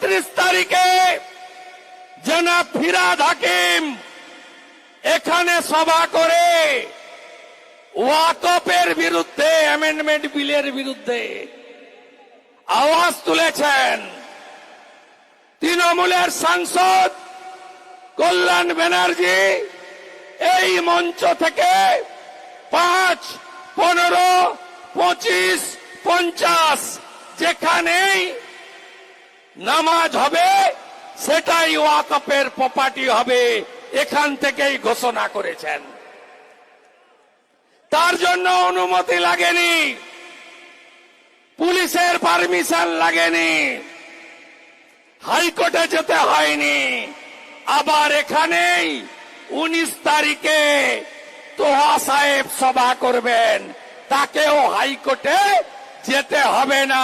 31 তারিখে জনাব ফিরহাদ হাকিম এখানে সভা করে ওয়াকফের বিরুদ্ধে, অ্যামেন্ডমেন্ট বিলের বিরুদ্ধে আওয়াজ তুলেছেন। তৃণমূলের সাংসদ কল্যাণ ব্যানার্জি এই মঞ্চ থেকে 5, 15, 25, 50 যেখানেই নামাজ হবে সেটাই ওয়াকফের প্রপার্টি হবে, এখান থেকেই ঘোষণা করেছেন। তার জন্য অনুমতি লাগেনি, পুলিশের পারমিশন লাগেনি, হাইকোর্টে যেতে হয়নি। আবার এখানেই 19 তারিখে তোহা সাহেব সভা করবেন, তাকেও হাইকোর্টে যেতে হবে না।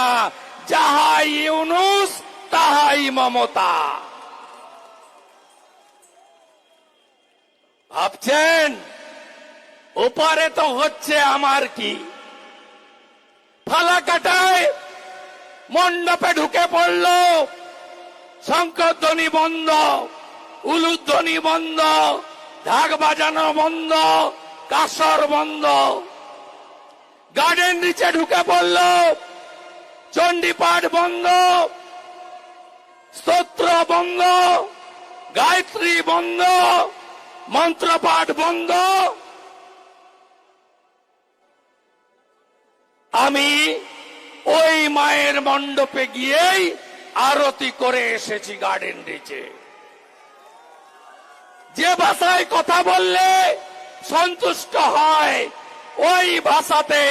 যাহাই ইউনুস তাহাই মমতা। ভাবছেন ওপারে তো হচ্ছে, আমার কি? ফালাকাটায় মণ্ডপে ঢুকে পড়ল, শঙ্করধ্বনি বন্ধ, উলুধ্বনি বন্ধ, ঢাক বাজানো বন্ধ, কাসর বন্ধ। গার্ডেন রিচে ঢুকে পড়ল, চণ্ডীপাঠ বন্ধ, স্তোত্র বন্ধ, গায়ত্রী বন্ধ, মন্ত্রপাঠ বন্ধ। আমি ওই মায়ের মণ্ডপে গিয়েই আরতি করে এসেছি গার্ডেন রিচে। যে ভাষায় কথা বললে সন্তুষ্ট হয় ওই ভাষাতে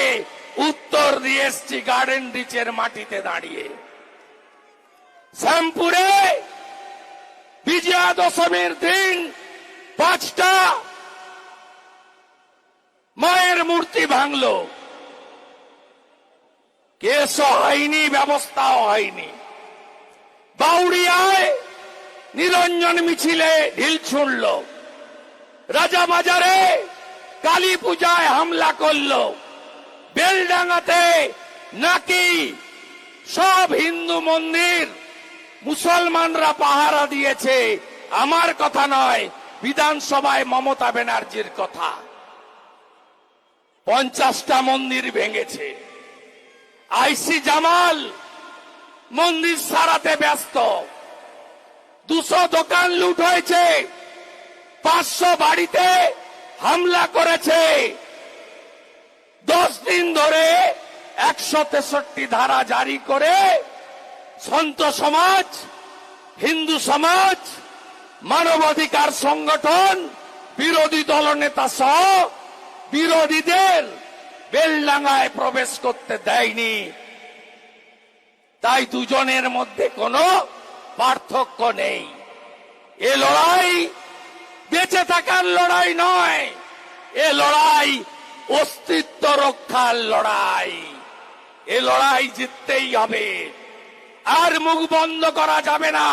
উত্তর দিয়ে এসছি গার্ডেন রিচের মাটিতে দাঁড়িয়ে। শ্যামপুরে বিজয়া দশমীর দিন 5টা মায়ের মূর্তি ভাঙল, কেসও হয়নি, ব্যবস্থাও হয়নি। বাউড়িয়ায় নিরঞ্জন মিছিলে ঢিল ছুঁড়ল, রাজাবাজারে কালী পূজায় হামলা করল, বেলডাঙ্গাতে নাকি সব হিন্দু মন্দির মুসলমানরা পাহারা দিয়েছে। আমার কথা নয়, বিধানসভায় মমতা ব্যানার্জির কথা। 50টা মন্দির ভেঙেছে। আইসি জামাল মন্দির সারাতে ব্যস্ত। 200 দোকান লুট হয়েছে, 500 বাড়িতে হামলা করেছে। 10 দিন ধরে 163 ধারা জারি করে সন্ত সমাজ, হিন্দু সমাজ, মানবাধিকার সংগঠন, বিরোধী দলনেতা সহ বিরোধীদের বেলডাঙ্গায় প্রবেশ করতে দেয়নি। তাই দুজনের মধ্যে কোনো পার্থক্য নেই। এ লড়াই বেঁচে থাকার লড়াই নয়, এ লড়াই অস্তিত্ব রক্ষার লড়াই। এ লড়াই জিততেই হবে, আর মুখ বন্ধ করা যাবে না।